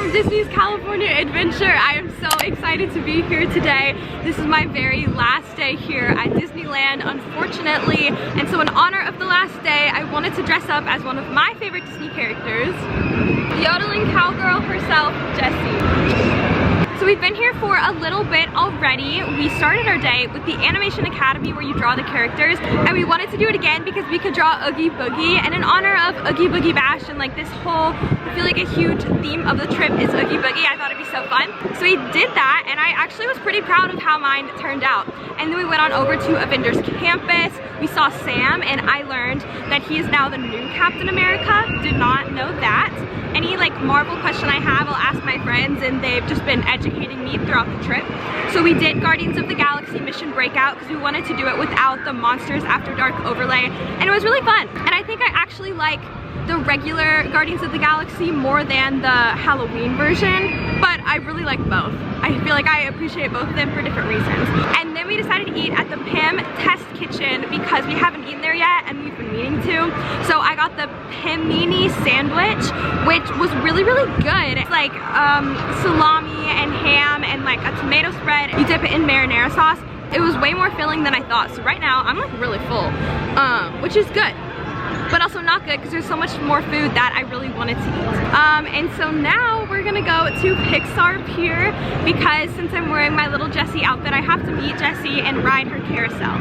from Disney's California Adventure. I am so excited to be here today. This is my very last day here at Disneyland, unfortunately. And so in honor of the last day, I wanted to dress up as one of my favorite Disney characters, the yodeling cowgirl herself, Jessie. So we've been here for a little bit already. We started our day with the Animation Academy where you draw the characters, and we wanted to do it again because we could draw Oogie Boogie, and in honor of Oogie Boogie Bash and like this whole, I feel like a huge theme of the trip is Oogie Boogie, I thought it'd be so fun. So we did that, and I actually was pretty proud of how mine turned out. And then we went on over to Avengers Campus. We saw Sam, and I learned that he is now the new Captain America. Did not know that. Any like Marvel question I have, I'll ask my friends, and they've just been educating me throughout the trip. So we did Guardians of the Galaxy Mission Breakout because we wanted to do it without the Monsters After Dark overlay, and it was really fun. And I think I actually like the regular Guardians of the Galaxy more than the Halloween version, but I really like both. I feel like I appreciate both of them for different reasons. And then we decided to eat at the Pym Test Kitchen because we haven't eaten there yet and we've been meaning to. So I got the Pimini sandwich, which was really, really good. It's like salami and ham and like a tomato spread. You dip it in marinara sauce. It was way more filling than I thought. So right now I'm like really full, which is good, but also not good because there's so much more food that I really wanted to eat. And so now we're gonna go to Pixar Pier because since I'm wearing my little Jessie outfit, I have to meet Jessie and ride her carousel.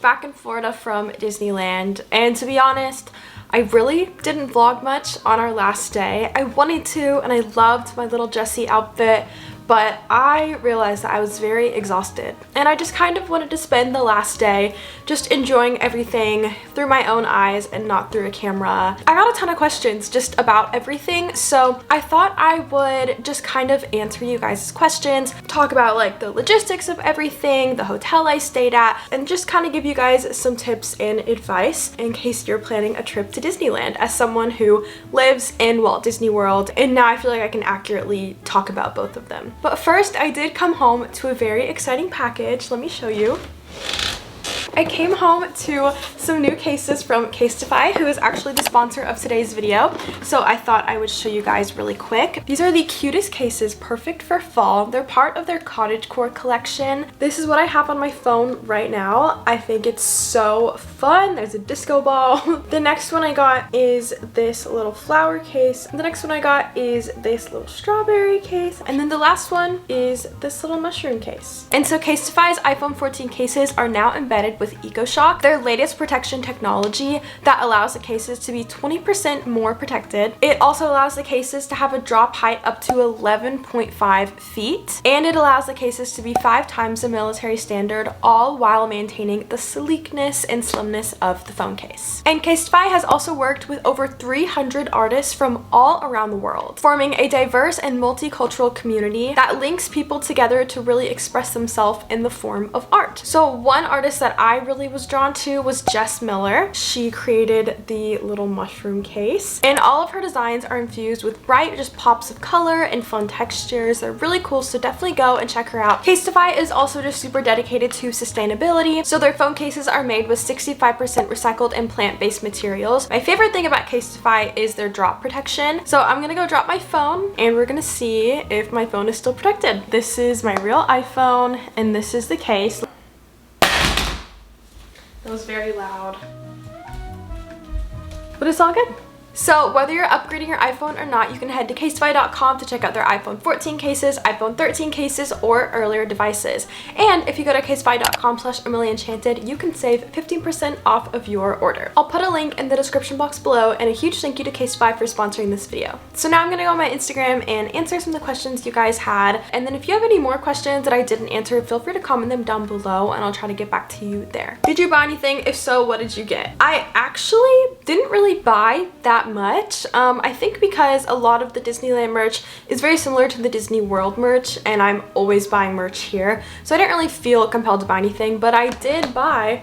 Back in Florida from Disneyland, and to be honest, I really didn't vlog much on our last day. I wanted to, and I loved my little Jessie outfit, but I realized that I was very exhausted, and I just kind of wanted to spend the last day just enjoying everything through my own eyes and not through a camera. I got a ton of questions just about everything, so I thought I would just kind of answer you guys' questions, talk about like the logistics of everything, the hotel I stayed at, and just kind of give you guys some tips and advice in case you're planning a trip to Disneyland as someone who lives in Walt Disney World, and now I feel like I can accurately talk about both of them. But first, I did come home to a very exciting package. Let me show you. I came home to some new cases from Casetify, who is actually the sponsor of today's video. So I thought I would show you guys really quick. These are the cutest cases, perfect for fall. They're part of their cottagecore collection. This is what I have on my phone right now. I think it's so fun. There's a disco ball. The next one I got is this little flower case. The next one I got is this little strawberry case. And then the last one is this little mushroom case. And so Casetify's iPhone 14 cases are now embedded with EcoShock, their latest protection technology that allows the cases to be 20% more protected. It also allows the cases to have a drop height up to 11.5 feet, and it allows the cases to be 5 times the military standard, all while maintaining the sleekness and slimness of the phone case. And Casetify has also worked with over 300 artists from all around the world, forming a diverse and multicultural community that links people together to really express themselves in the form of art. So one artist that I really was drawn to was Jess Miller. She created the little mushroom case, and all of her designs are infused with bright just pops of color and fun textures. They're really cool, so definitely go and check her out. Casetify is also just super dedicated to sustainability, so their phone cases are made with 65% recycled and plant-based materials. My favorite thing about Casetify is their drop protection. So I'm gonna go drop my phone and we're gonna see if my phone is still protected. This is my real iPhone and this is the case. That was very loud, but it's all good. So whether you're upgrading your iPhone or not, you can head to casetify.com to check out their iPhone 14 cases, iPhone 13 cases, or earlier devices. And if you go to casetify.com/enchanted, you can save 15% off of your order. I'll put a link in the description box below, and a huge thank you to Casetify for sponsoring this video. So now I'm gonna go on my Instagram and answer some of the questions you guys had. And then if you have any more questions that I didn't answer, feel free to comment them down below and I'll try to get back to you there. Did you buy anything? If so, what did you get? I actually didn't really buy that much. I think because a lot of the Disneyland merch is very similar to the Disney World merch, and I'm always buying merch here, so I didn't really feel compelled to buy anything, but I did buy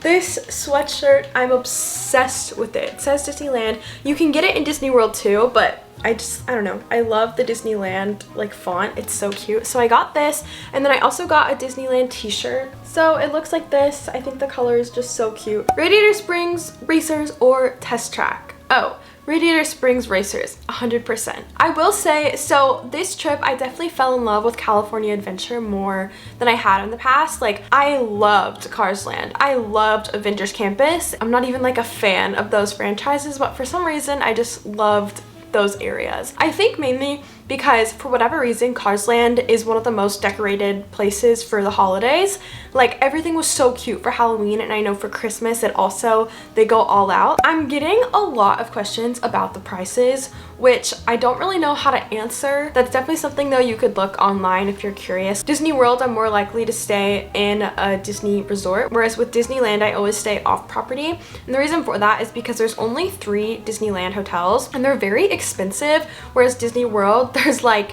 this sweatshirt. I'm obsessed with it. It says Disneyland. You can get it in Disney World too, but I don't know. I love the Disneyland like font. It's so cute. So I got this, and then I also got a Disneyland t-shirt. So it looks like this. I think the color is just so cute. Radiator Springs Racers or Test Track? Oh, Radiator Springs Racers, 100%. I will say, so this trip I definitely fell in love with California Adventure more than I had in the past. Like, I loved Cars Land. I loved Avengers Campus. I'm not even like a fan of those franchises, but for some reason I just loved those areas. I think mainly because for whatever reason, Cars Land is one of the most decorated places for the holidays. Like, everything was so cute for Halloween, and I know for Christmas they go all out. I'm getting a lot of questions about the prices, which I don't really know how to answer. That's definitely something though you could look online if you're curious. Disney World, I'm more likely to stay in a Disney resort, whereas with Disneyland, I always stay off property. And the reason for that is because there's only 3 Disneyland hotels, and they're very expensive, whereas Disney World, there's like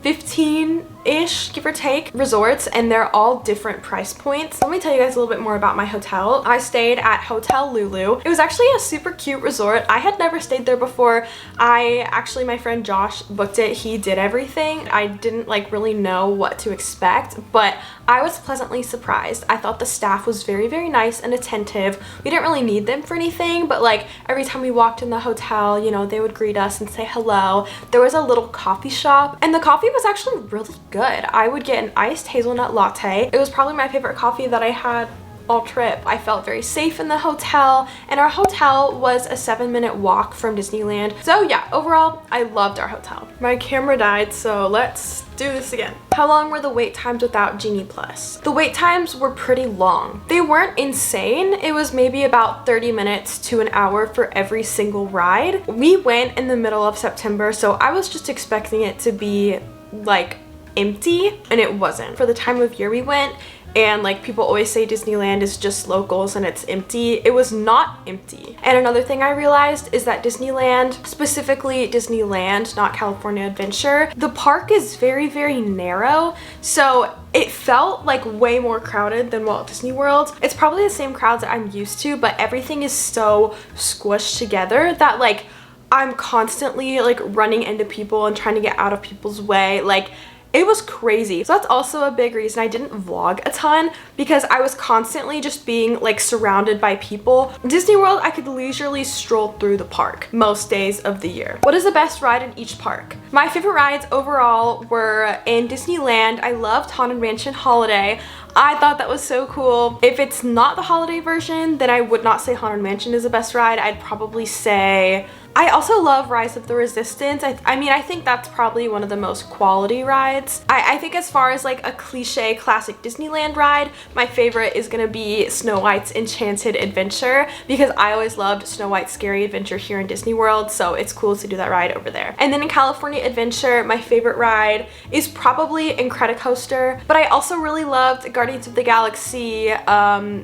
15-ish, give or take, resorts, and they're all different price points. Let me tell you guys a little bit more about my hotel. I stayed at Hotel Lulu. It was actually a super cute resort. I had never stayed there before. My friend Josh booked it. He did everything. I didn't like really know what to expect, but I was pleasantly surprised. I thought the staff was very, very nice and attentive. We didn't really need them for anything, but like every time we walked in the hotel, you know, they would greet us and say hello. There was a little coffee shop, and the coffee was actually really good. I would get an iced hazelnut latte. It was probably my favorite coffee that I had all trip. I felt very safe in the hotel, and our hotel was a 7-minute walk from Disneyland. So yeah, overall, I loved our hotel. My camera died, so let's do this again. How long were the wait times without Genie Plus? The wait times were pretty long. They weren't insane. It was maybe about 30 minutes to an hour for every single ride. We went in the middle of September, so I was just expecting it to be like empty, and it wasn't. For the time of year we went, and like people always say Disneyland is just locals and it's empty, it was not empty. And another thing I realized is that Disneyland, specifically Disneyland, not California Adventure, the park is very, very narrow, so it felt like way more crowded than Walt Disney World. It's probably the same crowds that I'm used to, but everything is so squished together that like I'm constantly like running into people and trying to get out of people's way. Like, it was crazy. So that's also a big reason I didn't vlog a ton, because I was constantly just being like surrounded by people. Disney World, I could leisurely stroll through the park most days of the year. What is the best ride in each park? My favorite rides overall were in Disneyland. I loved Haunted Mansion Holiday. I thought that was so cool. If it's not the holiday version, then I would not say Haunted Mansion is the best ride. I'd probably say I also love Rise of the Resistance. I mean, I think that's probably one of the most quality rides. I think as far as like a cliche classic Disneyland ride, my favorite is gonna be Snow White's Enchanted Adventure, because I always loved Snow White's Scary Adventure here in Disney World, so it's cool to do that ride over there. And then in California Adventure, my favorite ride is probably Incredicoaster, but I also really loved Guardians of the Galaxy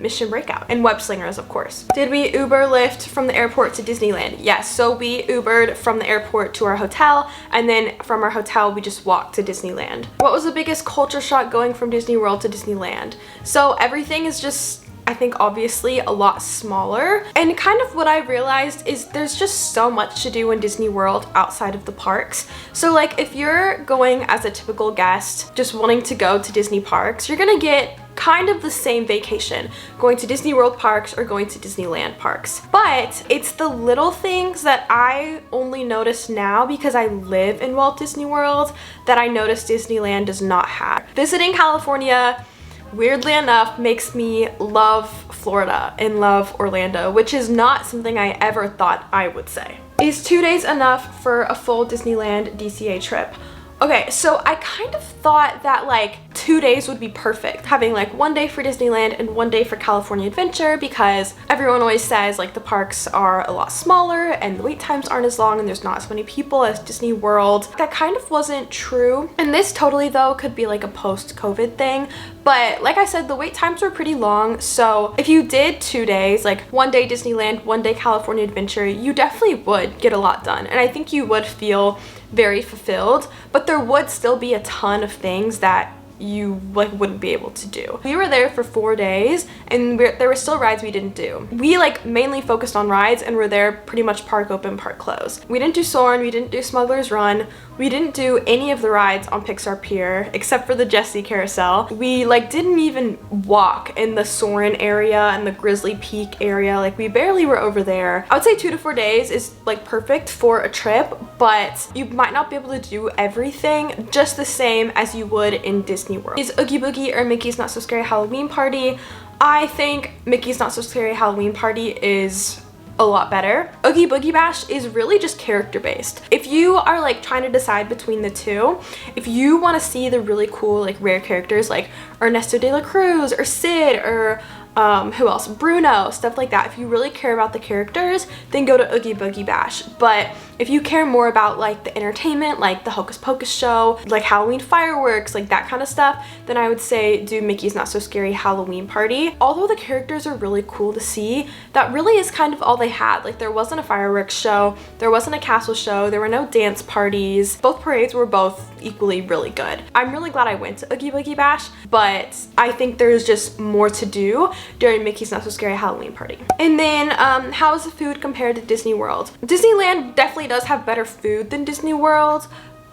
Mission Breakout, and Web Slingers, of course. Did we Uber Lyft from the airport to Disneyland? Yes, so we Ubered from the airport to our hotel, and then from our hotel we just walked to Disneyland. What was the biggest culture shock going from Disney World to Disneyland? So everything is just, I think, obviously a lot smaller, and kind of what I realized is there's just so much to do in Disney World outside of the parks. So like if you're going as a typical guest just wanting to go to Disney parks, you're gonna get kind of the same vacation going to Disney World parks or going to Disneyland parks. But it's the little things that I only notice now because I live in Walt Disney World that I notice Disneyland does not have. Visiting California, weirdly enough makes me love Florida and love Orlando, which is not something I ever thought I would say. Is 2 days enough for a full Disneyland DCA trip? Okay, so I kind of thought that like 2 days would be perfect, having like 1 day for Disneyland and 1 day for California Adventure, because everyone always says like the parks are a lot smaller and the wait times aren't as long and there's not as many people as Disney World. That kind of wasn't true. And this totally though could be like a post-COVID thing, but like I said, the wait times were pretty long. So if you did 2 days, like 1 day Disneyland, 1 day California Adventure, you definitely would get a lot done. And I think you would feel very fulfilled, but there would still be a ton of things that you like wouldn't be able to do. We were there for 4 days and there were still rides we didn't do. We like mainly focused on rides and were there pretty much park open, park closed. We didn't do Soarin', we didn't do Smuggler's Run, we didn't do any of the rides on Pixar Pier except for the Jessie carousel. We like didn't even walk in the Soarin' area and the Grizzly Peak area. Like we barely were over there. I would say 2 to 4 days is like perfect for a trip, but you might not be able to do everything just the same as you would in Disney World. Is Oogie Boogie or Mickey's Not So Scary Halloween Party? I think Mickey's Not So Scary Halloween Party is a lot better. Oogie Boogie Bash is really just character based. If you are like trying to decide between the two, if you want to see the really cool like rare characters like Ernesto de la Cruz or Sid or who else? Bruno, stuff like that. If you really care about the characters, then go to Oogie Boogie Bash. But if you care more about like the entertainment, like the Hocus Pocus show, like Halloween fireworks, like that kind of stuff, then I would say do Mickey's Not So Scary Halloween Party. Although the characters are really cool to see, that really is kind of all they had. Like there wasn't a fireworks show, there wasn't a castle show, there were no dance parties. Both parades were both equally really good. I'm really glad I went to Oogie Boogie Bash, but I think there's just more to do during Mickey's Not So Scary Halloween Party. And then how is the food compared to Disney World? Disneyland definitely does have better food than Disney World,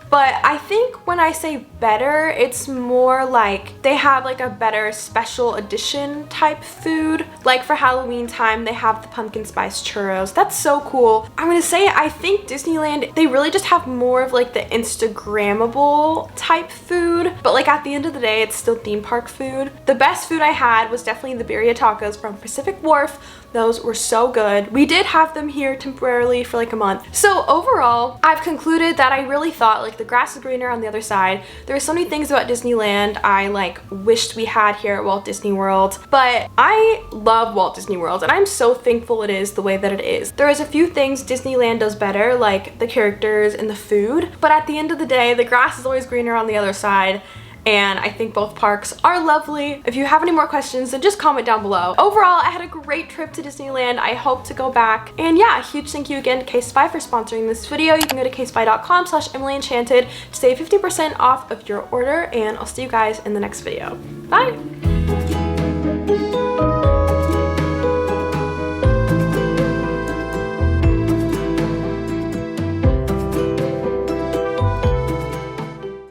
but I think when I say better, it's more like they have like a better special edition type food. Like for Halloween time, they have the pumpkin spice churros. That's so cool. I'm gonna say I think Disneyland, they really just have more of like the Instagrammable type food, but like at the end of the day, it's still theme park food. The best food I had was definitely the birria tacos from Pacific Wharf. Those were so good. We did have them here temporarily for like a month. So overall, I've concluded that I really thought like the grass is greener on the other side. There are so many things about Disneyland I like wished we had here at Walt Disney World, but I love Walt Disney World and I'm so thankful it is the way that it is. There is a few things Disneyland does better, like the characters and the food, but at the end of the day, the grass is always greener on the other side. And I think both parks are lovely. If you have any more questions, then just comment down below. Overall, I had a great trip to Disneyland. I hope to go back. And yeah, huge thank you again to Casefy for sponsoring this video. You can go to casefy.com/EmilyEnchanted to save 50% off of your order, and I'll see you guys in the next video. Bye!